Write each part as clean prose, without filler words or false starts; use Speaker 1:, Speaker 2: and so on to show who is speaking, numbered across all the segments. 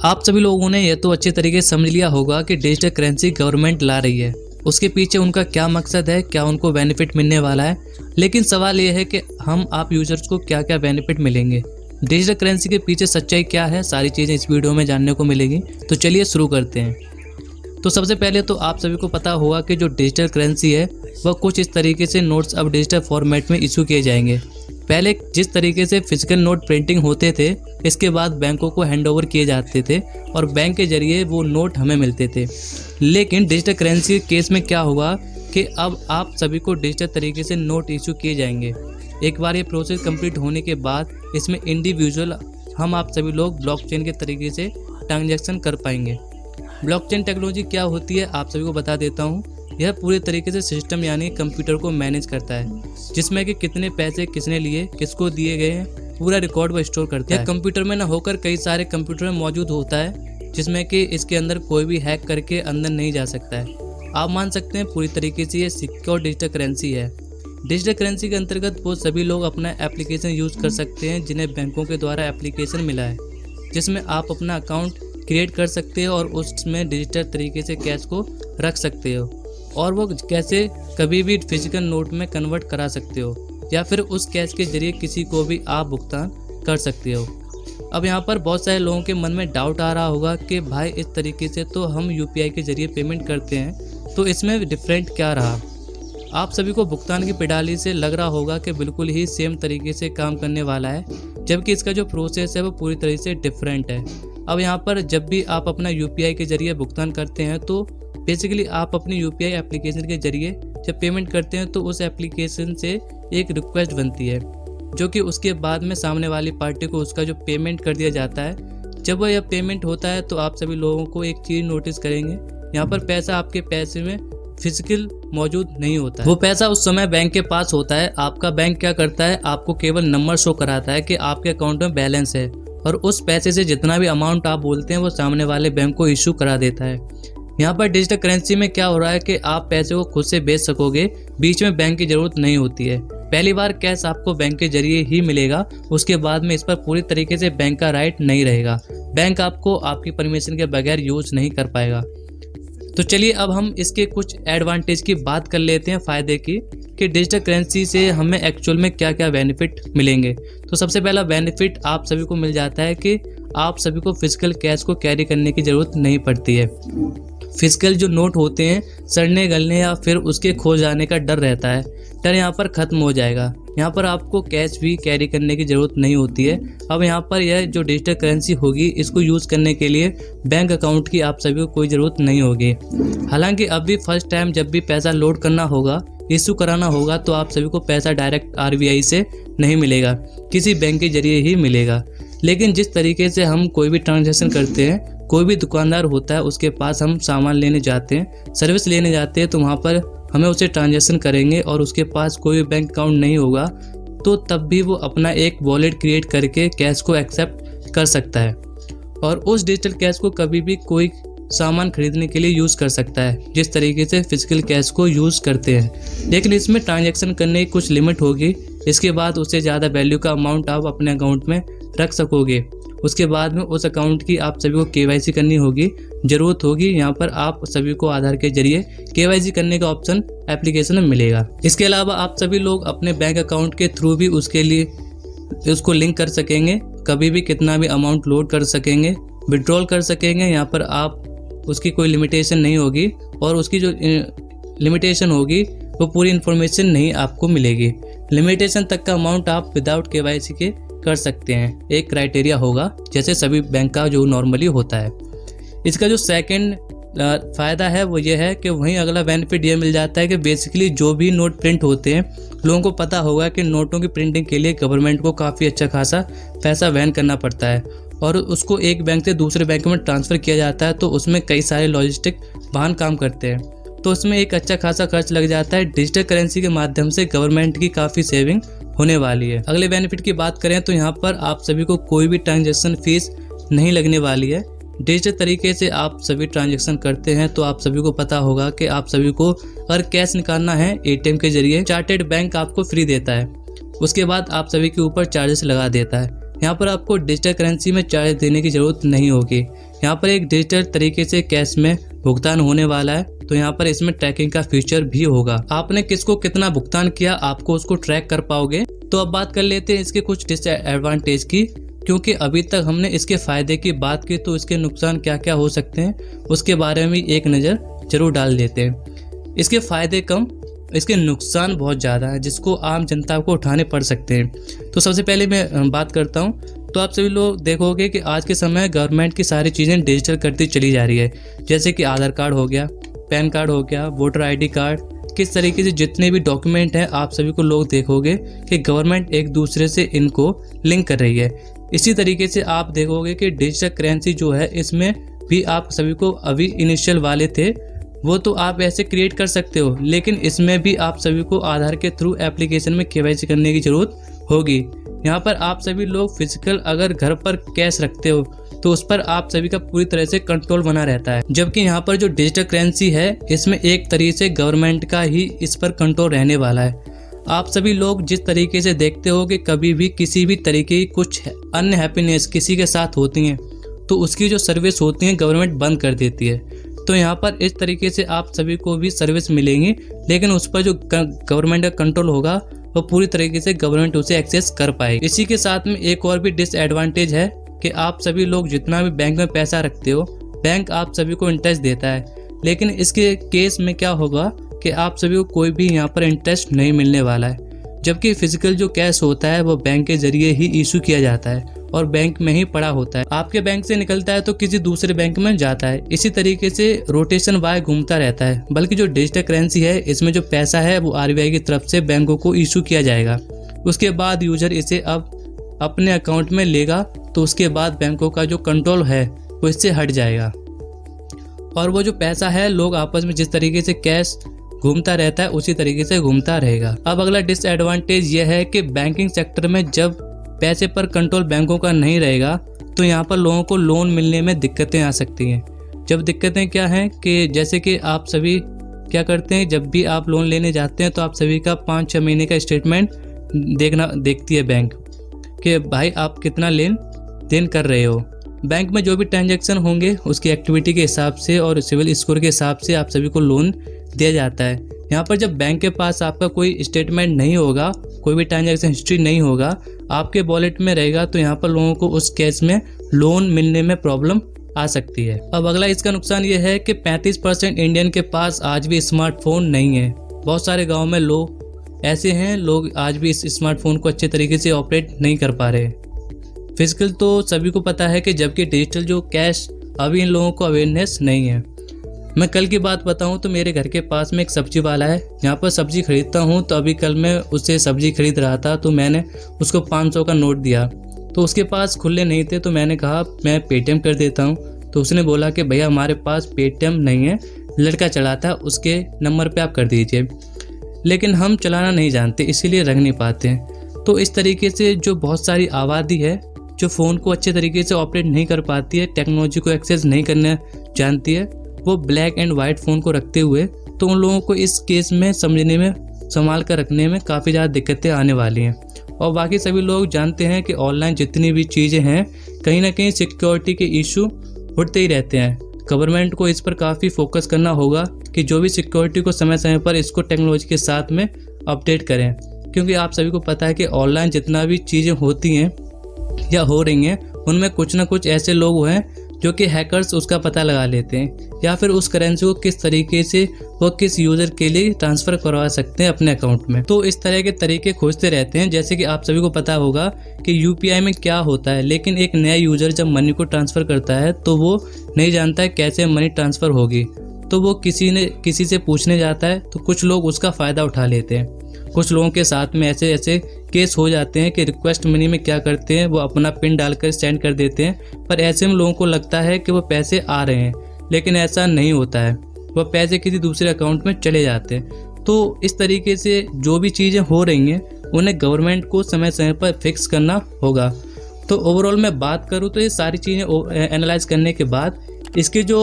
Speaker 1: आप सभी लोगों ने यह तो अच्छे तरीके से समझ लिया होगा कि डिजिटल करेंसी गवर्नमेंट ला रही है, उसके पीछे उनका क्या मकसद है, क्या उनको बेनिफिट मिलने वाला है। लेकिन सवाल यह है कि आप यूजर्स को क्या क्या बेनिफिट मिलेंगे, डिजिटल करेंसी के पीछे सच्चाई क्या है, सारी चीज़ें इस वीडियो में जानने को मिलेगी। तो चलिए शुरू करते हैं। तो सबसे पहले तो आप सभी को पता होगा कि जो डिजिटल करेंसी है वह कुछ इस तरीके से नोट्स अब डिजिटल फॉर्मेट में इशू किए जाएंगे। पहले जिस तरीके से फिजिकल नोट प्रिंटिंग होते थे, इसके बाद बैंकों को हैंडओवर किए जाते थे और बैंक के जरिए वो नोट हमें मिलते थे। लेकिन डिजिटल करेंसी के केस में क्या होगा कि अब आप सभी को डिजिटल तरीके से नोट इशू किए जाएंगे। एक बार ये प्रोसेस कंप्लीट होने के बाद इसमें इंडिविजुअल आप सभी लोग ब्लॉकचेन के तरीके से ट्रांजैक्शन कर पाएंगे। ब्लॉकचेन टेक्नोलॉजी क्या होती है आप सभी को बता देता हूँ। यह पूरे तरीके से सिस्टम यानी कंप्यूटर को मैनेज करता है, जिसमें कि कितने पैसे किसने लिए, किसको दिए गए हैं, पूरा रिकॉर्ड वो स्टोर करता है। कंप्यूटर में न होकर कई सारे कंप्यूटर में मौजूद होता है, जिसमें कि इसके अंदर कोई भी हैक करके अंदर नहीं जा सकता है। आप मान सकते हैं पूरी तरीके से ये सिक्योर डिजिटल करेंसी है। डिजिटल करेंसी के अंतर्गत वो सभी लोग अपना एप्लीकेशन यूज़ कर सकते हैं जिन्हें बैंकों के द्वारा एप्लीकेशन मिला है, जिसमें आप अपना अकाउंट क्रिएट कर सकते हो और उसमें डिजिटल तरीके से कैश को रख सकते हो और वो कैसे कभी भी फिजिकल नोट में कन्वर्ट करा सकते हो या फिर उस कैश के जरिए किसी को भी आप भुगतान कर सकते हो। अब यहाँ पर बहुत सारे लोगों के मन में डाउट आ रहा होगा कि भाई इस तरीके से तो हम यूपीआई के जरिए पेमेंट करते हैं, तो इसमें डिफरेंट क्या रहा। आप सभी को भुगतान की प्रणाली से लग रहा होगा कि बिल्कुल ही सेम तरीके से काम करने वाला है, जबकि इसका जो प्रोसेस है वो पूरी तरीके से डिफरेंट है। अब यहाँ पर जब भी आप अपना यूपीआई के जरिए भुगतान करते हैं तो बेसिकली आप अपनी यूपीआई एप्लीकेशन के जरिए जब पेमेंट करते हैं तो उस एप्लीकेशन से एक रिक्वेस्ट बनती है, जो कि उसके बाद में सामने वाली पार्टी को उसका जो पेमेंट कर दिया जाता है। जब वह पेमेंट होता है तो आप सभी लोगों को एक चीज़ नोटिस करेंगे, यहाँ पर पैसा आपके पैसे में फिजिकल मौजूद नहीं होता है, वो पैसा उस समय बैंक के पास होता है। आपका बैंक क्या करता है, आपको केवल नंबर शो कराता है कि आपके अकाउंट में बैलेंस है और उस पैसे से जितना भी अमाउंट आप बोलते हैं वो सामने वाले बैंक को इशू करा देता है। यहाँ पर डिजिटल करेंसी में क्या हो रहा है कि आप पैसे को खुद से बेच सकोगे, बीच में बैंक की ज़रूरत नहीं होती है। पहली बार कैश आपको बैंक के जरिए ही मिलेगा, उसके बाद में इस पर पूरी तरीके से बैंक का राइट नहीं रहेगा। बैंक आपको आपकी परमिशन के बगैर यूज नहीं कर पाएगा। तो चलिए अब हम इसके कुछ एडवांटेज की बात कर लेते हैं, फ़ायदे की, कि डिजिटल करेंसी से हमें एक्चुअल में क्या क्या बेनिफिट मिलेंगे। तो सबसे पहला बेनिफिट आप सभी को मिल जाता है कि आप सभी को फिजिकल कैश को कैरी करने की ज़रूरत नहीं पड़ती है। फिजिकल जो नोट होते हैं सड़ने गलने या फिर उसके खो जाने का डर रहता है, डर यहाँ पर ख़त्म हो जाएगा। यहाँ पर आपको कैश भी कैरी करने की ज़रूरत नहीं होती है। अब यहाँ पर यह जो डिजिटल करेंसी होगी इसको यूज़ करने के लिए बैंक अकाउंट की आप सभी को कोई ज़रूरत नहीं होगी। हालांकि अब भी फर्स्ट टाइम जब भी पैसा लोड करना होगा, इशू कराना होगा, तो आप सभी को पैसा डायरेक्ट आरबीआई से नहीं मिलेगा, किसी बैंक के जरिए ही मिलेगा। लेकिन जिस तरीके से हम कोई भी ट्रांजैक्शन करते हैं, कोई भी दुकानदार होता है उसके पास हम सामान लेने जाते हैं, सर्विस लेने जाते हैं, तो वहाँ पर हमें उसे ट्रांजैक्शन करेंगे और उसके पास कोई भी बैंक अकाउंट नहीं होगा, तो तब भी वो अपना एक वॉलेट क्रिएट करके कैश को एक्सेप्ट कर सकता है और उस डिजिटल कैश को कभी भी कोई सामान खरीदने के लिए यूज़ कर सकता है, जिस तरीके से फिजिकल कैश को यूज़ करते हैं। लेकिन इसमें ट्रांजैक्शन करने की कुछ लिमिट होगी, इसके बाद उससे ज़्यादा वैल्यू का अमाउंट आप अपने अकाउंट में रख सकोगे। उसके बाद में उस अकाउंट की आप सभी को केवाईसी करनी होगी, ज़रूरत होगी। यहाँ पर आप सभी को आधार के जरिए केवाईसी करने का ऑप्शन एप्लीकेशन में मिलेगा। इसके अलावा आप सभी लोग अपने बैंक अकाउंट के थ्रू भी उसको लिंक कर सकेंगे, कभी भी कितना भी अमाउंट लोड कर सकेंगे, विड्रॉल कर सकेंगे। यहाँ पर आप उसकी कोई लिमिटेशन नहीं होगी और उसकी जो लिमिटेशन होगी वो पूरी इन्फॉर्मेशन नहीं आपको मिलेगी। लिमिटेशन तक का अमाउंट आप विदाउट केवाईसी के कर सकते हैं, एक क्राइटेरिया होगा जैसे सभी बैंक का जो नॉर्मली होता है। इसका जो सेकंड फ़ायदा है वो ये है कि वहीं अगला बेनिफिट ये मिल जाता है कि बेसिकली जो भी नोट प्रिंट होते हैं, लोगों को पता होगा कि नोटों की प्रिंटिंग के लिए गवर्नमेंट को काफ़ी अच्छा खासा पैसा वहन करना पड़ता है और उसको एक बैंक से दूसरे बैंक में ट्रांसफ़र किया जाता है, तो उसमें कई सारे लॉजिस्टिक वाहन काम करते हैं, तो उसमें एक अच्छा खासा खर्च लग जाता है। डिजिटल करेंसी के माध्यम से गवर्नमेंट की काफ़ी सेविंग होने वाली है। अगले बेनिफिट की बात करें तो यहाँ पर आप सभी को कोई भी ट्रांजैक्शन फीस नहीं लगने वाली है। डिजिटल तरीके से आप सभी ट्रांजैक्शन करते हैं तो आप सभी को पता होगा कि आप सभी को अगर कैश निकालना है एटीएम के जरिए, चार्टेड बैंक आपको फ्री देता है, उसके बाद आप सभी के ऊपर चार्जेस लगा देता है। यहाँ पर आपको डिजिटल करेंसी में चार्ज देने की ज़रूरत नहीं होगी। यहाँ पर एक डिजिटल तरीके से कैश में भुगतान होने वाला है, तो यहाँ पर इसमें ट्रैकिंग का फीचर भी होगा। आपने किसको कितना भुगतान किया आपको उसको ट्रैक कर पाओगे। तो अब बात कर लेते हैं इसके कुछ डिसएडवांटेज की, क्योंकि अभी तक हमने इसके फ़ायदे की बात की, तो इसके नुकसान क्या क्या हो सकते हैं उसके बारे में एक नज़र जरूर डाल देते हैं। इसके फ़ायदे कम, इसके नुकसान बहुत ज़्यादा है जिसको आम जनता को उठाने पड़ सकते हैं। तो सबसे पहले मैं बात करता हूँ, तो आप सभी लोग देखोगे कि आज के समय गवर्नमेंट की सारी चीज़ें डिजिटल करती चली जा रही है, जैसे कि आधार कार्ड हो गया, पैन कार्ड हो गया, वोटर ID कार्ड, किस तरीके से जितने भी डॉक्यूमेंट हैं आप सभी को लोग देखोगे कि गवर्नमेंट एक दूसरे से इनको लिंक कर रही है। इसी तरीके से आप देखोगे कि डिजिटल करेंसी जो है इसमें भी आप सभी को अभी इनिशियल वाले थे वो तो आप ऐसे क्रिएट कर सकते हो, लेकिन इसमें भी आप सभी को आधार के थ्रू एप्लीकेशन में KYC करने की ज़रूरत होगी। यहाँ पर आप सभी लोग फिजिकल अगर घर पर कैश रखते हो तो उस पर आप सभी का पूरी तरह से कंट्रोल बना रहता है, जबकि यहाँ पर जो डिजिटल करेंसी है इसमें एक तरीके से गवर्नमेंट का ही इस पर कंट्रोल रहने वाला है। आप सभी लोग जिस तरीके से देखते हो कि कभी भी किसी भी तरीके की कुछ अन्य हैप्पीनेस किसी के साथ होती हैं तो उसकी जो सर्विस होती है गवर्नमेंट बंद कर देती है। तो यहाँ पर इस तरीके से आप सभी को भी सर्विस मिलेंगी, लेकिन उस पर जो गवर्नमेंट का कंट्रोल होगा वो पूरी तरीके से गवर्नमेंट उसे एक्सेस कर पाएगी। इसी के साथ में एक और भी डिसएडवांटेज है कि आप सभी लोग जितना भी बैंक में पैसा रखते हो बैंक आप सभी को इंटरेस्ट देता है, लेकिन इसके केस में क्या होगा कि आप सभी को कोई भी यहाँ पर इंटरेस्ट नहीं मिलने वाला है, जबकि फिजिकल जो कैश होता है वो बैंक के जरिए ही इशू किया जाता है और बैंक में ही पड़ा होता है। आपके बैंक से निकलता है तो किसी दूसरे बैंक में जाता है, इसी तरीके से रोटेशन वाई घूमता रहता है। बल्कि जो डिजिटल करेंसी है इसमें जो पैसा है वो RBI की तरफ से बैंकों को इशू किया जाएगा, उसके बाद यूजर इसे अब अपने अकाउंट में लेगा, तो उसके बाद बैंकों का जो कंट्रोल है वो इससे हट जाएगा और वो जो पैसा है लोग आपस में जिस तरीके से कैश घूमता रहता है उसी तरीके से घूमता रहेगा। अब अगला डिसएडवांटेज यह है कि बैंकिंग सेक्टर में जब पैसे पर कंट्रोल बैंकों का नहीं रहेगा तो यहाँ पर लोगों को लोन मिलने में दिक्कतें आ सकती हैं। जब दिक्कतें क्या हैं कि जैसे कि आप सभी क्या करते हैं, जब भी आप लोन लेने जाते हैं तो आप सभी का 5-6 महीने का स्टेटमेंट देखती है बैंक कि भाई आप कितना लेन देन कर रहे हो। बैंक में जो भी ट्रांजैक्शन होंगे उसकी एक्टिविटी के हिसाब से और सिविल स्कोर के हिसाब से आप सभी को लोन दिया जाता है। यहाँ पर जब बैंक के पास आपका कोई स्टेटमेंट नहीं होगा, कोई भी ट्रांजैक्शन हिस्ट्री नहीं होगा, आपके वॉलेट में रहेगा, तो यहाँ पर लोगों को उस केस में लोन मिलने में प्रॉब्लम आ सकती है। अब अगला इसका नुकसान ये है कि 35% इंडियन के पास आज भी स्मार्टफोन नहीं है। बहुत सारे गाँव में लोग ऐसे हैं, लोग आज भी इस स्मार्टफोन को अच्छे तरीके से ऑपरेट नहीं कर पा रहे। फिजिकल तो सभी को पता है कि जबकि डिजिटल जो कैश अभी इन लोगों को अवेयरनेस नहीं है। मैं कल की बात बताऊं तो मेरे घर के पास में एक सब्जी वाला है, यहाँ पर सब्जी खरीदता हूँ। तो अभी कल मैं उससे सब्जी खरीद रहा था तो मैंने उसको 500 का नोट दिया, तो उसके पास खुले नहीं थे, तो मैंने कहा मैं पेटीएम कर देता हूँ। तो उसने बोला कि भैया हमारे पास पेटीएम नहीं है, लड़का चलाता है उसके नंबर पर आप कर दीजिए। लेकिन हम चलाना नहीं जानते इसीलिए रख नहीं पाते हैं। तो इस तरीके से जो बहुत सारी आबादी है जो फ़ोन को अच्छे तरीके से ऑपरेट नहीं कर पाती है, टेक्नोलॉजी को एक्सेस नहीं करना जानती है, वो ब्लैक एंड वाइट फ़ोन को रखते हुए, तो उन लोगों को इस केस में समझने में, संभाल कर रखने में काफ़ी ज़्यादा दिक्कतें आने वाली हैं। और बाकी सभी लोग जानते हैं कि ऑनलाइन जितनी भी चीज़ें हैं कहीं ना कहीं सिक्योरिटी के इशू उठते ही रहते हैं। गवर्नमेंट को इस पर काफ़ी फोकस करना होगा कि जो भी सिक्योरिटी को समय समय पर इसको टेक्नोलॉजी के साथ में अपडेट करें, क्योंकि आप सभी को पता है कि ऑनलाइन जितना भी चीज़ें होती हैं या हो रही हैं उनमें कुछ ना कुछ ऐसे लोग हैं जो कि हैकर्स उसका पता लगा लेते हैं, या फिर उस करेंसी को किस तरीके से वो किस यूज़र के लिए ट्रांसफ़र करवा सकते हैं अपने अकाउंट में। तो इस तरह के तरीके खोजते रहते हैं। जैसे कि आप सभी को पता होगा कि UPI में क्या होता है, लेकिन एक नया यूज़र जब मनी को ट्रांसफ़र करता है तो वो नहीं जानता है कैसे मनी ट्रांसफ़र होगी, तो वो किसी से पूछने जाता है, तो कुछ लोग उसका फ़ायदा उठा लेते हैं। कुछ लोगों के साथ में ऐसे केस हो जाते हैं कि रिक्वेस्ट मनी में क्या करते हैं, वो अपना पिन डालकर सेंड कर देते हैं, पर ऐसे में लोगों को लगता है कि वो पैसे आ रहे हैं, लेकिन ऐसा नहीं होता है, वो पैसे किसी दूसरे अकाउंट में चले जाते हैं। तो इस तरीके से जो भी चीज़ें हो रही हैं उन्हें गवर्नमेंट को समय समय पर फिक्स करना होगा। तो ओवरऑल मैं बात करूँ तो ये सारी चीज़ें एनालाइज करने के बाद इसके जो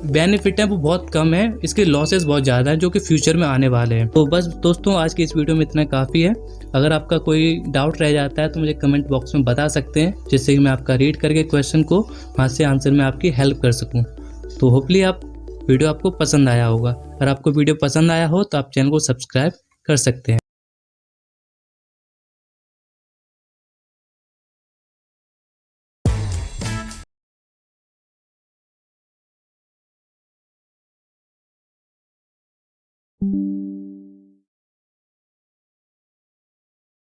Speaker 1: बेनिफिट है वो बहुत कम है, इसके लॉसेस बहुत ज़्यादा हैं जो कि फ्यूचर में आने वाले हैं। तो बस दोस्तों आज की इस वीडियो में इतना काफ़ी है। अगर आपका कोई डाउट रह जाता है तो मुझे कमेंट बॉक्स में बता सकते हैं, जिससे कि मैं आपका रीड करके क्वेश्चन को वहाँ से आंसर में आपकी हेल्प कर सकूँ। तो होपली वीडियो आपको पसंद आया होगा। अगर आपको वीडियो पसंद आया हो तो आप चैनल को सब्सक्राइब कर सकते हैं।